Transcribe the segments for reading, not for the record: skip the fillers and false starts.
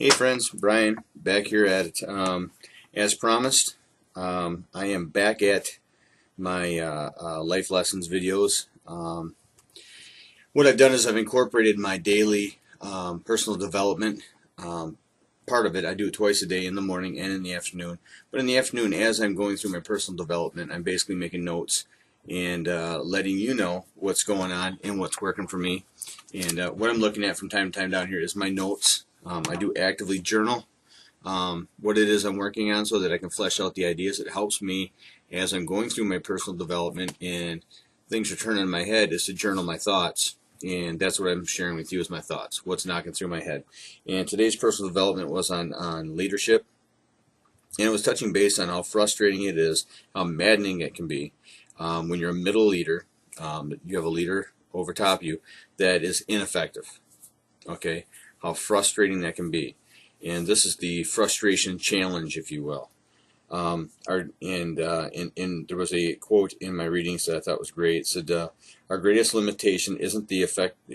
Hey friends, Brian back here at it. As promised, I am back at my life lessons videos. What I've done is I've incorporated my daily personal development. Part of it, I do it twice a day, in the morning and in the afternoon. But in the afternoon, as I'm going through my personal development, I'm basically making notes and letting you know what's going on and what's working for me. And what I'm looking at from time to time down here is my notes. I do actively journal what it is I'm working on so that I can flesh out the ideas. It helps me as I'm going through my personal development and things are turning in my head is to journal my thoughts. And that's what I'm sharing with you is my thoughts, what's knocking through my head. And today's personal development was on leadership. And it was touching base on how frustrating it is, how maddening it can be when you're a middle leader, you have a leader over top of you that is ineffective. Okay, how frustrating that can be. And this is the frustration challenge, if you will. And there was a quote in my readings that I thought was great. It said, "Our greatest limitation isn't the effectiveness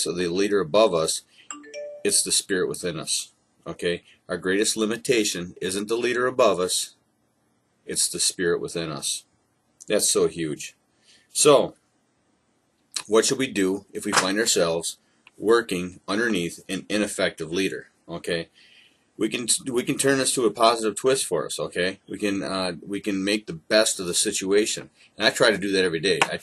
of the leader above us. It's the spirit within us." Okay, our greatest limitation isn't the leader above us. It's the spirit within us. That's so huge. So, what should we do if we find ourselves working underneath an ineffective leader? Okay, we can turn this to a positive twist for us. Okay, we can make the best of the situation, and I try to do that every day. I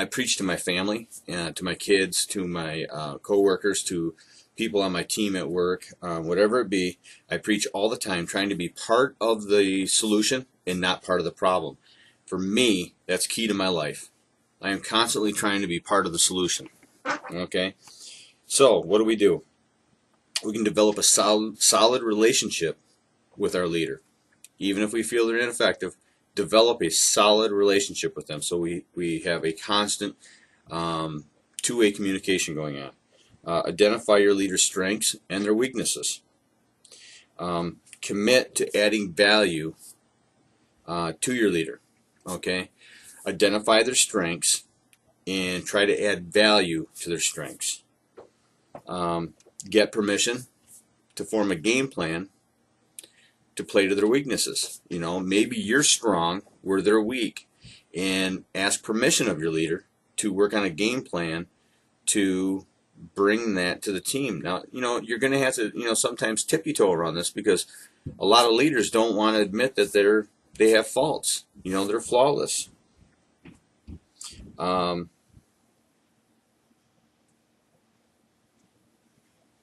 preach to my family, to my kids, to my coworkers, to people on my team at work, whatever it be. I preach all the time, trying to be part of the solution and not part of the problem. For me, that's key to my life. I am constantly trying to be part of the solution. Okay, so what do? We can develop a solid relationship with our leader. Even if we feel they're ineffective, develop a solid relationship with them so we have a constant two-way communication going on. Identify your leader's strengths and their weaknesses. Commit to adding value to your leader. Okay, identify their strengths and try to add value to their strengths. Get permission to form a game plan to play to their weaknesses. You know, maybe you're strong where they're weak, and ask permission of your leader to work on a game plan to bring that to the team. Now, you know, you're going to have to, sometimes tippy-toe around this because a lot of leaders don't want to admit that they have faults. They're flawless.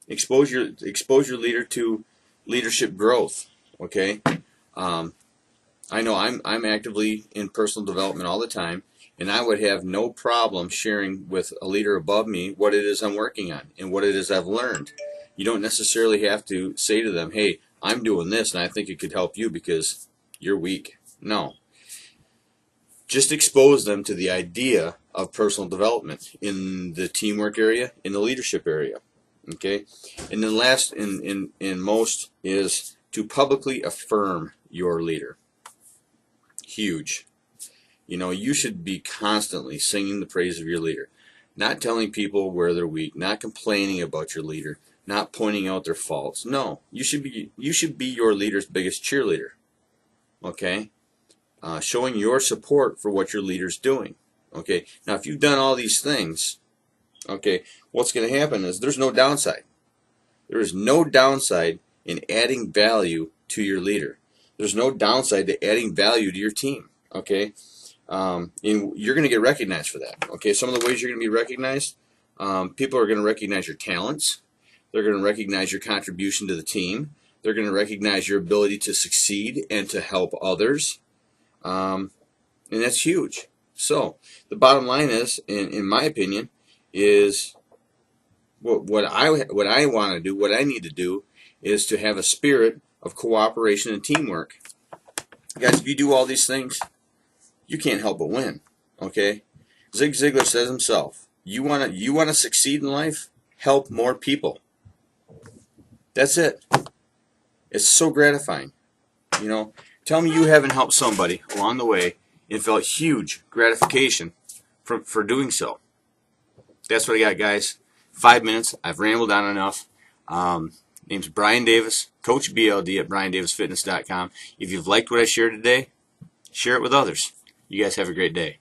Expose your leader to leadership growth. Okay, I know I'm actively in personal development all the time, and I would have no problem sharing with a leader above me what it is I'm working on and what it is I've learned. You don't necessarily have to say to them, "Hey, I'm doing this, and I think it could help you because you're weak." No, just expose them to the idea of personal development in the teamwork area, in the leadership area. Okay, and then last in most is to publicly affirm your leader. Huge. You should be constantly singing the praise of your leader, not telling people where they're weak, not complaining about your leader, not pointing out their faults. No, you should be your leader's biggest cheerleader. Okay, showing your support for what your leader's doing. Okay, now if you've done all these things, okay, what's going to happen is there's no downside. There is no downside in adding value to your leader. There's no downside to adding value to your team. Okay, and you're going to get recognized for that. Okay, some of the ways you're going to be recognized, people are going to recognize your talents. They're going to recognize your contribution to the team. They're going to recognize your ability to succeed and to help others, and that's huge. So the bottom line is, in my opinion, is what I want to do, what I need to do, is to have a spirit of cooperation and teamwork. Guys, if you do all these things, you can't help but win. Okay, Zig Ziglar says himself, you want to succeed in life, help more people. That's it. It's so gratifying. Tell me you haven't helped somebody along the way and felt huge gratification for doing so. That's what I got, guys. 5 minutes. I've rambled on enough. Name's Brian Davis, Coach BLD at BrianDavisFitness.com. If you've liked what I shared today, share it with others. You guys have a great day.